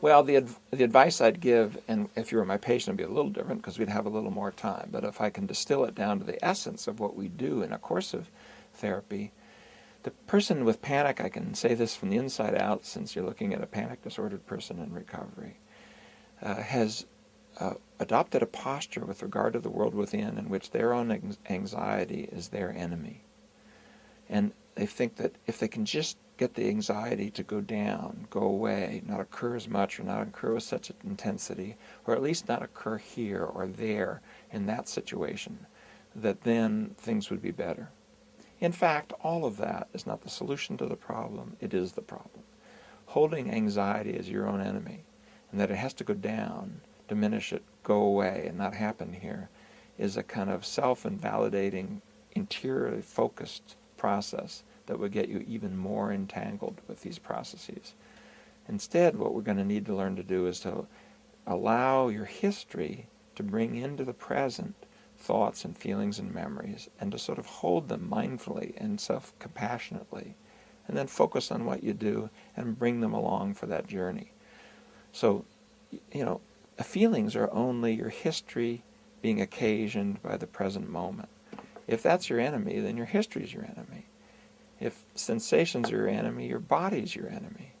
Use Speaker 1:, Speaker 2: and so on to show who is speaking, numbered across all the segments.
Speaker 1: Well, the advice I'd give, and if you were my patient, it'd be a little different because we'd have a little more time. But if I can distill it down to the essence of what we do in a course of therapy, the person with panic, I can say this from the inside out since you're looking at a panic disordered person in recovery, has adopted a posture with regard to the world within in which their own anxiety is their enemy. And they think that if they can just get the anxiety to go down, go away, not occur as much or not occur with such intensity, or at least not occur here or there in that situation, that then things would be better. In fact, all of that is not the solution to the problem, it is the problem. Holding anxiety as your own enemy, and that it has to go down, diminish it, go away, and not happen here, is a kind of self-invalidating, interiorly focused process that would get you even more entangled with these processes. Instead, what we're going to need to learn to do is to allow your history to bring into the present thoughts and feelings and memories, and to sort of hold them mindfully and self-compassionately, and then focus on what you do and bring them along for that journey. So, feelings are only your history being occasioned by the present moment. If that's your enemy, then your history is your enemy. If sensations are your enemy, your body's your enemy.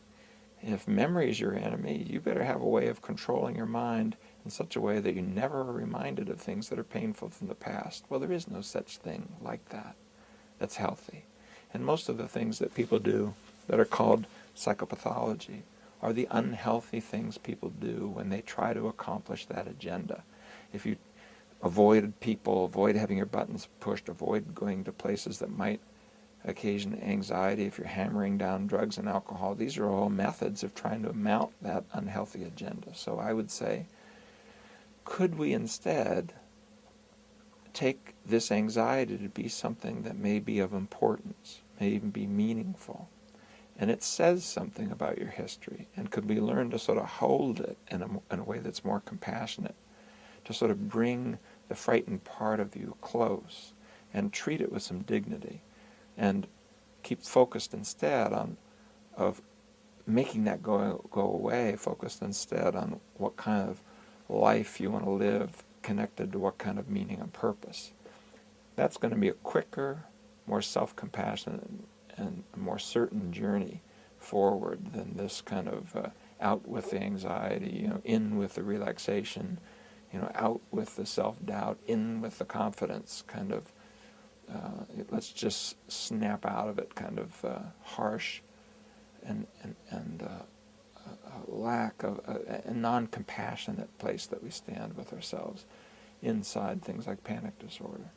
Speaker 1: If memory is your enemy, you better have a way of controlling your mind in such a way that you never are reminded of things that are painful from the past. Well, there is no such thing like that that's healthy. And most of the things that people do that are called psychopathology are the unhealthy things people do when they try to accomplish that agenda. If you avoid people, avoid having your buttons pushed, avoid going to places that might occasion anxiety, if you're hammering down drugs and alcohol, these are all methods of trying to mount that unhealthy agenda. So I would say, could we instead take this anxiety to be something that may be of importance, may even be meaningful, and it says something about your history, and could we learn to sort of hold it in a way that's more compassionate, to sort of bring the frightened part of you close and treat it with some dignity, and keep focused instead of making that go away, focused instead on what kind of life you want to live connected to what kind of meaning and purpose. That's going to be a quicker, more self-compassionate and a more certain journey forward than this kind of out with the anxiety, in with the relaxation, out with the self-doubt, in with the confidence kind of let's just snap out of it kind of harsh and lack of a non-compassionate place that we stand with ourselves inside things like panic disorder.